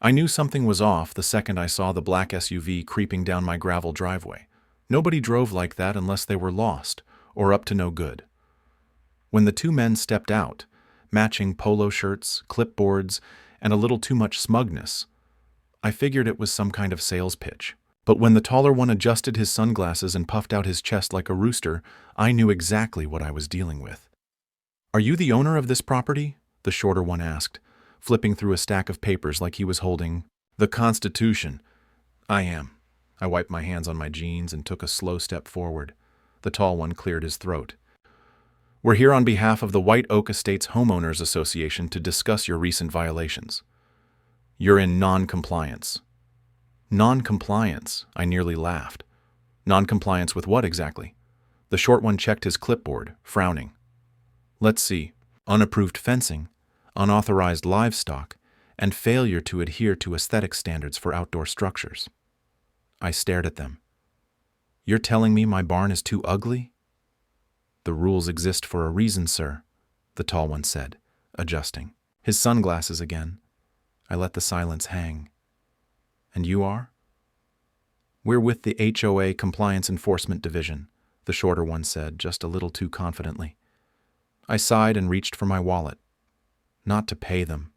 I knew something was off the second I saw the black SUV creeping down my gravel driveway. Nobody drove like that unless they were lost or up to no good. When the two men stepped out, matching polo shirts, clipboards, and a little too much smugness, I figured it was some kind of sales pitch. But when the taller one adjusted his sunglasses and puffed out his chest like a rooster, I knew exactly what I was dealing with. "Are you the owner of this property?" the shorter one asked, flipping through a stack of papers like he was holding the Constitution. "I am." I wiped my hands on my jeans and took a slow step forward. The tall one cleared his throat. "We're here on behalf of the White Oak Estates Homeowners Association to discuss your recent violations. You're in non-compliance." "Non-compliance?" I nearly laughed. "Non-compliance with what exactly?" The short one checked his clipboard, frowning. "Let's see. Unapproved fencing, unauthorized livestock, and failure to adhere to aesthetic standards for outdoor structures." I stared at them. "You're telling me my barn is too ugly?" "The rules exist for a reason, sir," the tall one said, adjusting his sunglasses again. I let the silence hang. "And you are?" "We're with the HOA Compliance Enforcement Division," the shorter one said, just a little too confidently. I sighed and reached for my wallet. Not to pay them.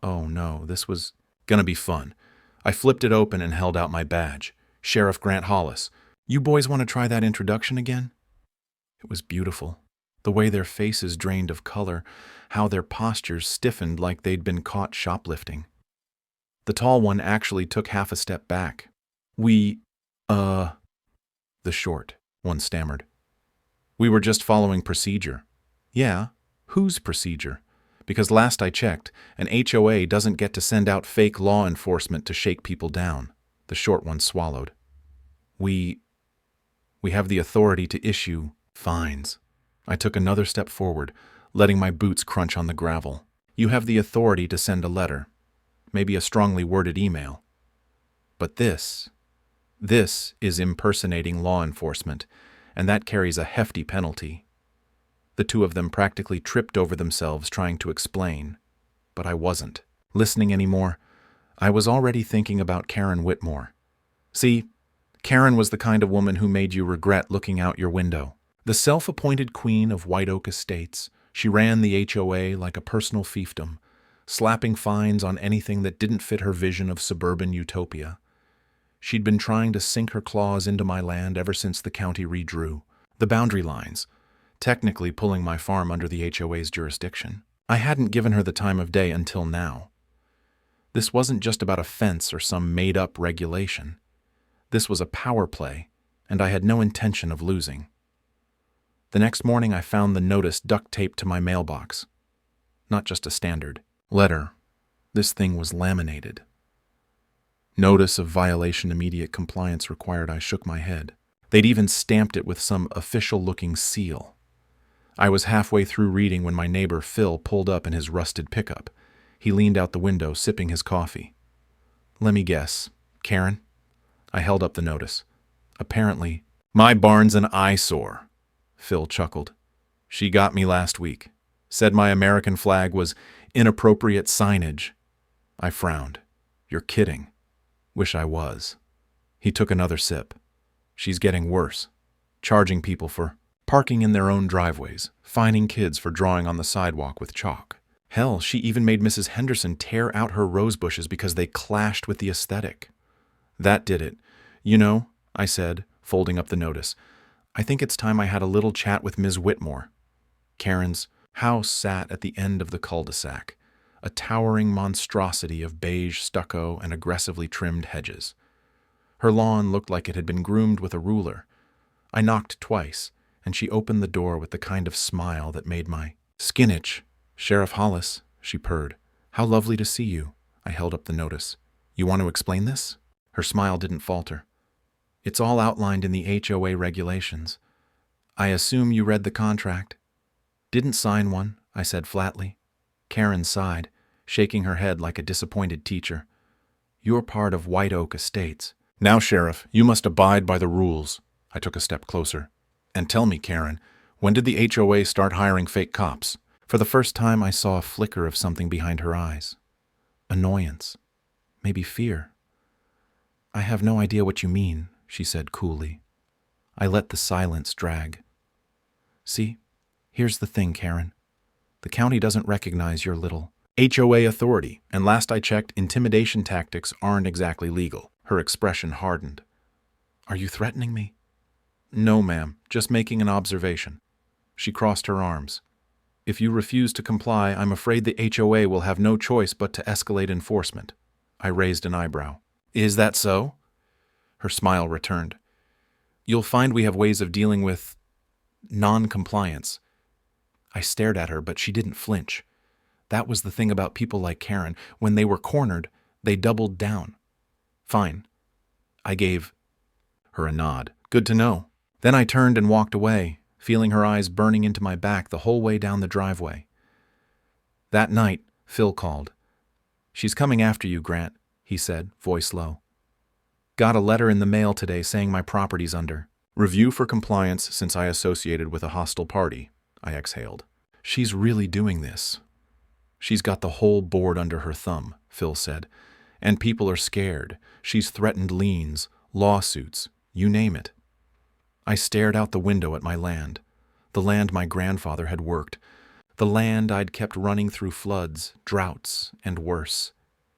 Oh no, this was gonna be fun. I flipped it open and held out my badge. "Sheriff Grant Hollis. You boys want to try that introduction again?" It was beautiful. The way their faces drained of color, how their postures stiffened like they'd been caught shoplifting. The tall one actually took half a step back. The short one stammered. "We were just following procedure." "Yeah, whose procedure? Because last I checked, an HOA doesn't get to send out fake law enforcement to shake people down." The short one swallowed. We have the authority to issue fines." I took another step forward, letting my boots crunch on the gravel. "You have the authority to send a letter, maybe a strongly worded email. But this is impersonating law enforcement, and that carries a hefty penalty." The two of them practically tripped over themselves trying to explain, but I wasn't listening anymore. I was already thinking about Karen Whitmore. See, Karen was the kind of woman who made you regret looking out your window. The self-appointed queen of White Oak Estates, she ran the HOA like a personal fiefdom, slapping fines on anything that didn't fit her vision of suburban utopia. She'd been trying to sink her claws into my land ever since the county redrew the boundary lines, technically pulling my farm under the HOA's jurisdiction. I hadn't given her the time of day until now. This wasn't just about a fence or some made-up regulation. This was a power play, and I had no intention of losing. The next morning I found the notice duct-taped to my mailbox. Not just a standard letter. This thing was laminated. "Notice of violation, immediate compliance required." I shook my head. They'd even stamped it with some official-looking seal. I was halfway through reading when my neighbor Phil pulled up in his rusted pickup. He leaned out the window, sipping his coffee. "Let me guess. Karen?" I held up the notice. "Apparently, my barn's an eyesore." Phil chuckled. "She got me last week. Said my American flag was inappropriate signage." I frowned. "You're kidding." "Wish I was." He took another sip. "She's getting worse. Charging people for parking in their own driveways, fining kids for drawing on the sidewalk with chalk. Hell, she even made Mrs. Henderson tear out her rose bushes because they clashed with the aesthetic." "That did it. You know," I said, folding up the notice, "I think it's time I had a little chat with Ms. Whitmore." Karen's house sat at the end of the cul-de-sac, a towering monstrosity of beige stucco and aggressively trimmed hedges. Her lawn looked like it had been groomed with a ruler. I knocked twice, and she opened the door with the kind of smile that made my skin itch. "Sheriff Hollis," she purred. "How lovely to see you." I held up the notice. "You want to explain this?" Her smile didn't falter. "It's all outlined in the HOA regulations. I assume you read the contract." "Didn't sign one," I said flatly. Karen sighed, shaking her head like a disappointed teacher. "You're part of White Oak Estates." "Now, Sheriff, you must abide by the rules." I took a step closer. "And tell me, Karen, when did the HOA start hiring fake cops?" For the first time, I saw a flicker of something behind her eyes. Annoyance. Maybe fear. I have no idea what you mean, she said coolly. I let the silence drag. See, here's the thing, Karen. The county doesn't recognize your little HOA authority, and last I checked, intimidation tactics aren't exactly legal. Her expression hardened. Are you threatening me? No, ma'am, just making an observation. She crossed her arms. If you refuse to comply, I'm afraid the HOA will have no choice but to escalate enforcement. I raised an eyebrow. Is that so? Her smile returned. You'll find we have ways of dealing with non-compliance. I stared at her, but she didn't flinch. That was the thing about people like Karen. When they were cornered, they doubled down. Fine. I gave her a nod. Good to know. Then I turned and walked away, feeling her eyes burning into my back the whole way down the driveway. That night, Phil called. She's coming after you, Grant, he said, voice low. Got a letter in the mail today saying my property's under review for compliance since I associated with a hostile party, I exhaled. She's really doing this. She's got the whole board under her thumb, Phil said, and people are scared. She's threatened liens, lawsuits, you name it. I stared out the window at my land, the land my grandfather had worked, the land I'd kept running through floods, droughts, and worse.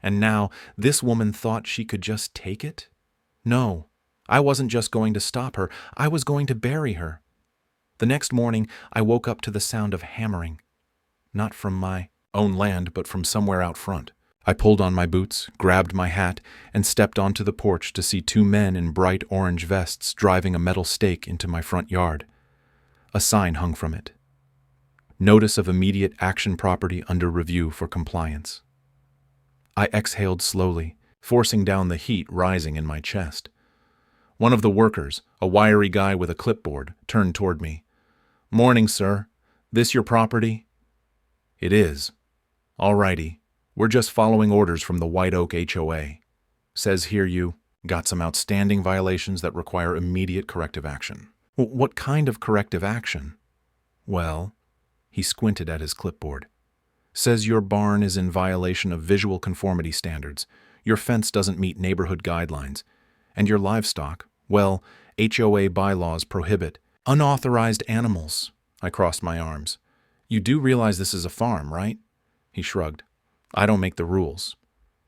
And now this woman thought she could just take it? No, I wasn't just going to stop her, I was going to bury her. The next morning, I woke up to the sound of hammering. Not from my own land, but from somewhere out front. I pulled on my boots, grabbed my hat, and stepped onto the porch to see two men in bright orange vests driving a metal stake into my front yard. A sign hung from it. Notice of immediate action property under review for compliance. I exhaled slowly, forcing down the heat rising in my chest. One of the workers, a wiry guy with a clipboard, turned toward me. Morning, sir. This your property? It is. All righty. We're just following orders from the White Oak HOA. Says here you got some outstanding violations that require immediate corrective action. What kind of corrective action? Well, he squinted at his clipboard. Says your barn is in violation of visual conformity standards, your fence doesn't meet neighborhood guidelines, and your livestock, well, HOA bylaws prohibit unauthorized animals. I crossed my arms. You do realize this is a farm, right? He shrugged. I don't make the rules.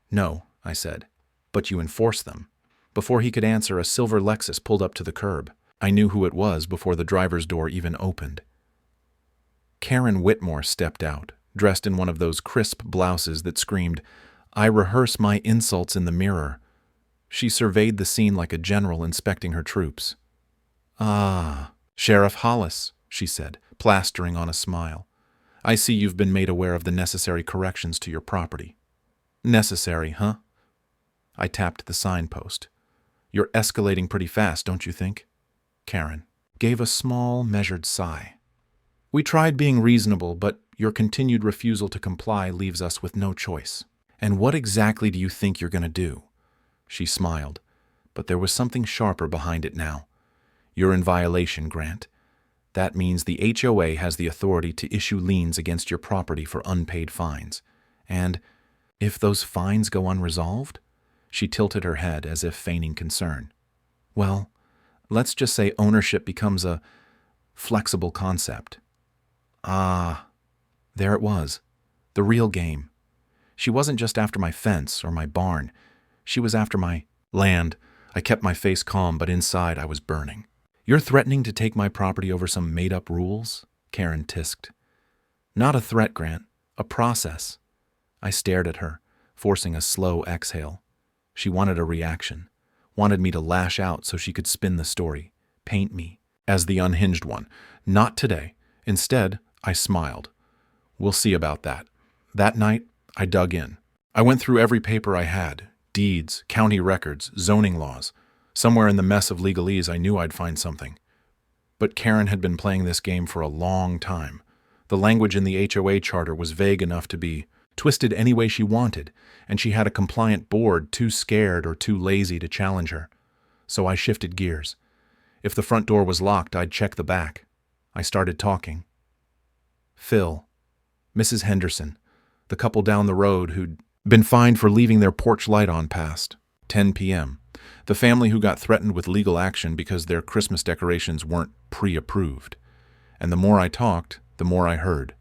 No, I said, but you enforce them. Before he could answer, a silver Lexus pulled up to the curb. I knew who it was before the driver's door even opened. Karen Whitmore stepped out, dressed in one of those crisp blouses that screamed, I rehearse my insults in the mirror. She surveyed the scene like a general inspecting her troops. Ah, Sheriff Hollis, she said, plastering on a smile. I see you've been made aware of the necessary corrections to your property. Necessary, huh? I tapped the signpost. You're escalating pretty fast, don't you think? Karen gave a small, measured sigh. We tried being reasonable, but your continued refusal to comply leaves us with no choice. And what exactly do you think you're going to do? She smiled, but there was something sharper behind it now. You're in violation, Grant. That means the HOA has the authority to issue liens against your property for unpaid fines. And if those fines go unresolved? She tilted her head as if feigning concern. Well, let's just say ownership becomes a flexible concept. Ah, there it was. The real game. She wasn't just after my fence or my barn. She was after my land. I kept my face calm, but inside I was burning. You're threatening to take my property over some made-up rules? Karen tisked. Not a threat, Grant. A process. I stared at her, forcing a slow exhale. She wanted a reaction, wanted me to lash out so she could spin the story, paint me as the unhinged one. Not today. Instead, I smiled. We'll see about that. That night, I dug in. I went through every paper I had, deeds, county records, zoning laws. Somewhere in the mess of legalese, I knew I'd find something. But Karen had been playing this game for a long time. The language in the HOA charter was vague enough to be twisted any way she wanted, and she had a compliant board too scared or too lazy to challenge her. So I shifted gears. If the front door was locked, I'd check the back. I started talking. Phil, Mrs. Henderson, the couple down the road who'd Been fined for leaving their porch light on past 10 p.m. The family who got threatened with legal action because their Christmas decorations weren't pre-approved. And the more I talked, the more I heard.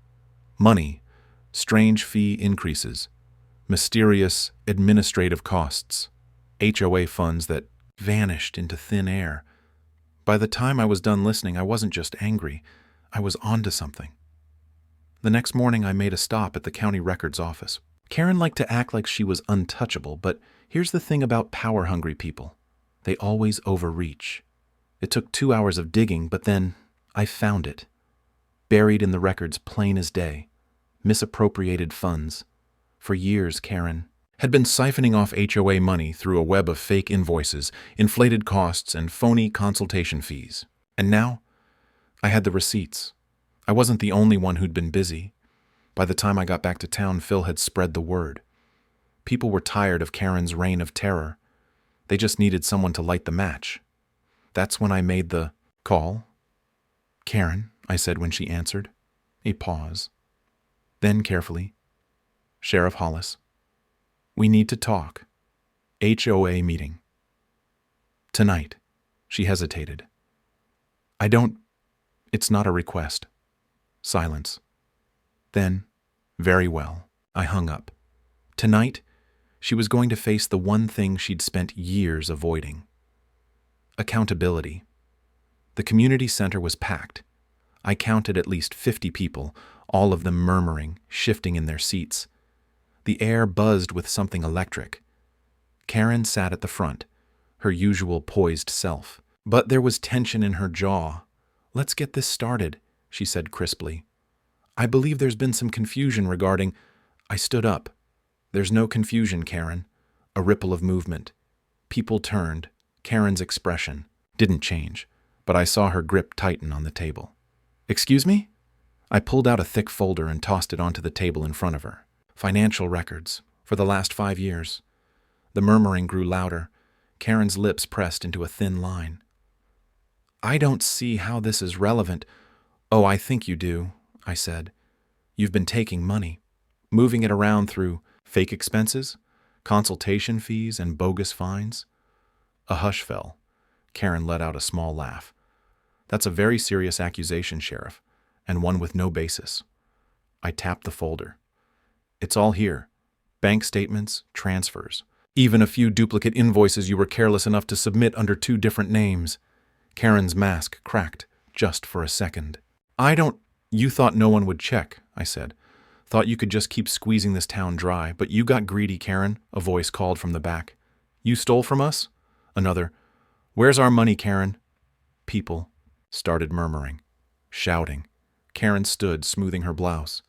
Money, strange fee increases, mysterious administrative costs, HOA funds that vanished into thin air. By the time I was done listening, I wasn't just angry, I was onto something. The next morning, I made a stop at the county records office. Karen liked to act like she was untouchable, but here's the thing about power-hungry people. They always overreach. It took 2 hours of digging, but then I found it. Buried in the records plain as day. Misappropriated funds. For years, Karen had been siphoning off HOA money through a web of fake invoices, inflated costs, and phony consultation fees. And now, I had the receipts. I wasn't the only one who'd been busy. By the time I got back to town, Phil had spread the word. People were tired of Karen's reign of terror. They just needed someone to light the match. That's when I made the call. "Karen," I said when she answered. A pause. Then carefully, "Sheriff Hollis, we need to talk. HOA meeting. Tonight." She hesitated. It's not a request." Silence. Then, "Very well." I hung up. Tonight, she was going to face the one thing she'd spent years avoiding. Accountability. The community center was packed. I counted at least 50 people, all of them murmuring, shifting in their seats. The air buzzed with something electric. Karen sat at the front, her usual poised self. But there was tension in her jaw. "Let's get this started," she said crisply. "I believe there's been some confusion regarding—" I stood up. "There's no confusion, Karen." A ripple of movement. People turned. Karen's expression didn't change, but I saw her grip tighten on the table. "Excuse me?" I pulled out a thick folder and tossed it onto the table in front of her. Financial records for the last 5 years. The murmuring grew louder. Karen's lips pressed into a thin line. "I don't see how this is relevant." "Oh, I think you do," I said. "You've been taking money, moving it around through fake expenses, consultation fees, and bogus fines." A hush fell. Karen let out a small laugh. "That's a very serious accusation, Sheriff, and one with no basis." I tapped the folder. "It's all here. Bank statements, transfers, even a few duplicate invoices you were careless enough to submit under 2 different names." Karen's mask cracked just for a second. "You thought no one would check," I said. "Thought you could just keep squeezing this town dry, but you got greedy, Karen," a voice called from the back. "You stole from us?" Another, "Where's our money, Karen?" People started murmuring, shouting. Karen stood, smoothing her blouse.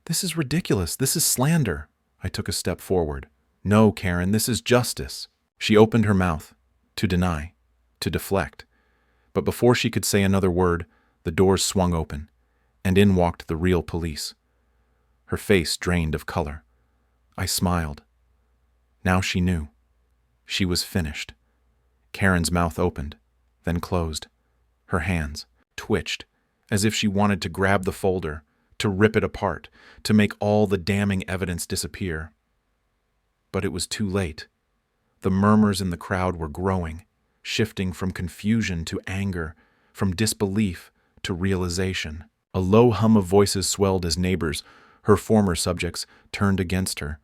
"This is ridiculous. This is slander." I took a step forward. "No, Karen, this is justice." She opened her mouth, to deny, to deflect. But before she could say another word, the doors swung open, and in walked the real police. Her face drained of color. I smiled. Now she knew. She was finished. Karen's mouth opened, then closed. Her hands twitched, as if she wanted to grab the folder, to rip it apart, to make all the damning evidence disappear. But it was too late. The murmurs in the crowd were growing, shifting from confusion to anger, from disbelief to realization. A low hum of voices swelled as neighbors, her former subjects, turned against her.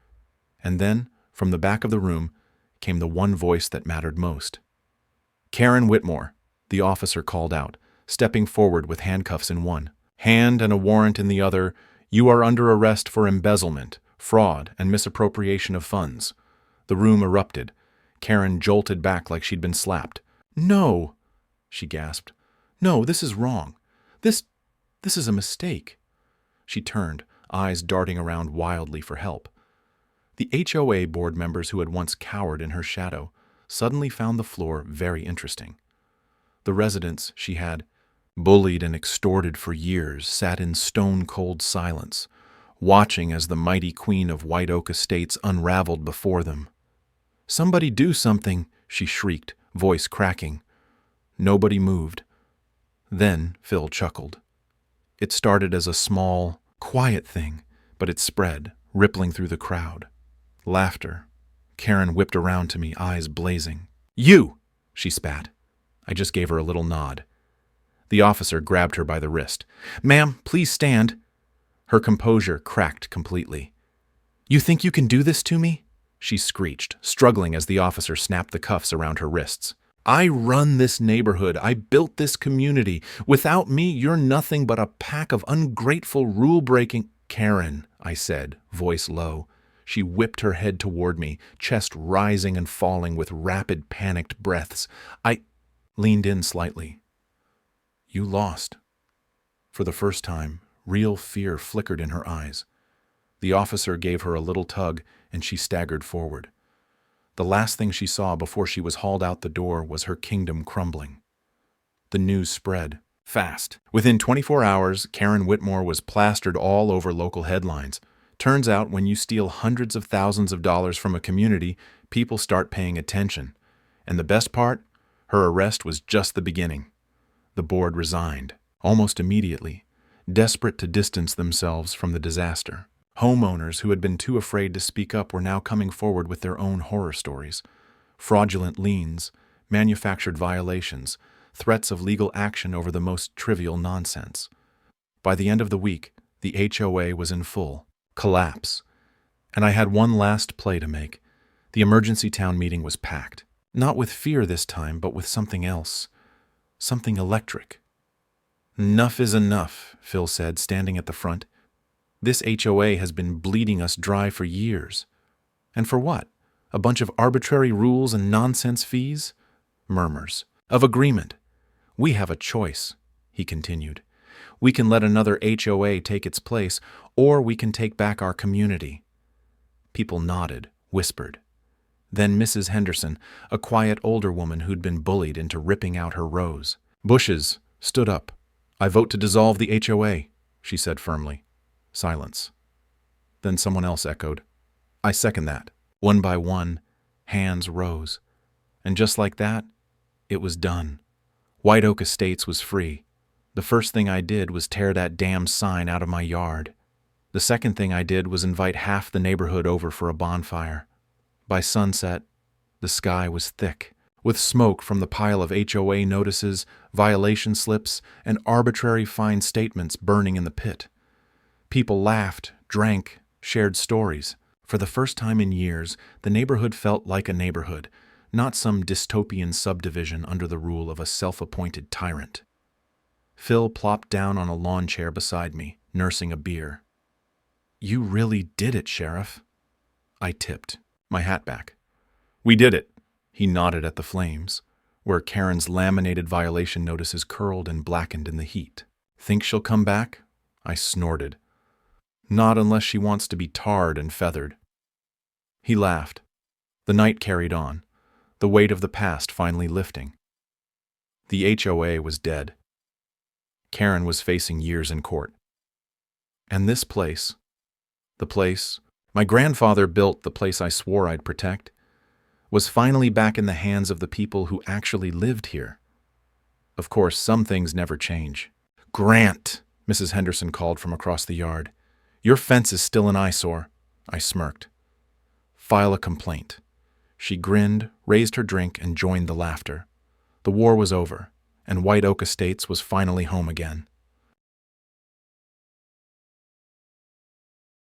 And then, from the back of the room, came the one voice that mattered most. "Karen Whitmore," the officer called out, stepping forward with handcuffs in one hand and a warrant in the other. "You are under arrest for embezzlement, fraud, and misappropriation of funds." The room erupted. Karen jolted back like she'd been slapped. "No," she gasped. "No, this is wrong. This is a mistake." She turned, eyes darting around wildly for help. The HOA board members who had once cowered in her shadow suddenly found the floor very interesting. The residents she had bullied and extorted for years sat in stone-cold silence, watching as the mighty queen of White Oak Estates unraveled before them. "Somebody do something," she shrieked, voice cracking. Nobody moved. Then Phil chuckled. It started as a small, quiet thing, but it spread, rippling through the crowd. Laughter. Karen whipped around to me, eyes blazing. "You!" she spat. I just gave her a little nod. The officer grabbed her by the wrist. "Ma'am, please stand." Her composure cracked completely. "You think you can do this to me?" she screeched, struggling as the officer snapped the cuffs around her wrists. "I run this neighborhood. I built this community. Without me, you're nothing but a pack of ungrateful, rule-breaking—" "Karen," I said, voice low. She whipped her head toward me, chest rising and falling with rapid, panicked breaths. I leaned in slightly. "You lost." For the first time, real fear flickered in her eyes. The officer gave her a little tug, and she staggered forward. The last thing she saw before she was hauled out the door was her kingdom crumbling. The news spread fast. Within 24 hours, Karen Whitmore was plastered all over local headlines. Turns out when you steal hundreds of thousands of dollars from a community, people start paying attention. And the best part? Her arrest was just the beginning. The board resigned, almost immediately, desperate to distance themselves from the disaster. Homeowners who had been too afraid to speak up were now coming forward with their own horror stories. Fraudulent liens, manufactured violations, threats of legal action over the most trivial nonsense. By the end of the week, the HOA was in full collapse. And I had one last play to make. The emergency town meeting was packed. Not with fear this time, but with something else. Something electric. "Enough is enough," Phil said, standing at the front. "This HOA has been bleeding us dry for years. And for what? A bunch of arbitrary rules and nonsense fees?" Murmurs. "Of agreement. We have a choice," he continued. "We can let another HOA take its place, or we can take back our community." People nodded, whispered. Then Mrs. Henderson, a quiet older woman who'd been bullied into ripping out her rose. Bushes stood up. "I vote to dissolve the HOA," she said firmly. Silence. Then someone else echoed, "I second that." One by one, hands rose. And just like that, it was done. White Oak Estates was free. The first thing I did was tear that damn sign out of my yard. The second thing I did was invite half the neighborhood over for a bonfire. By sunset, the sky was thick, with smoke from the pile of HOA notices, violation slips, and arbitrary fine statements burning in the pit. People laughed, drank, shared stories. For the first time in years, the neighborhood felt like a neighborhood, not some dystopian subdivision under the rule of a self-appointed tyrant. Phil plopped down on a lawn chair beside me, nursing a beer. "You really did it, Sheriff." I tipped, my hat back. "We did it." He nodded at the flames, where Karen's laminated violation notices curled and blackened in the heat. "Think she'll come back?" I snorted. "Not unless she wants to be tarred and feathered." He laughed. The night carried on, the weight of the past finally lifting. The HOA was dead. Karen was facing years in court. And this place, the place my grandfather built, the place I swore I'd protect, was finally back in the hands of the people who actually lived here. Of course, some things never change. "Grant," Mrs. Henderson called from across the yard. "Your fence is still an eyesore." I smirked. "File a complaint." She grinned, raised her drink, and joined the laughter. The war was over, and White Oak Estates was finally home again.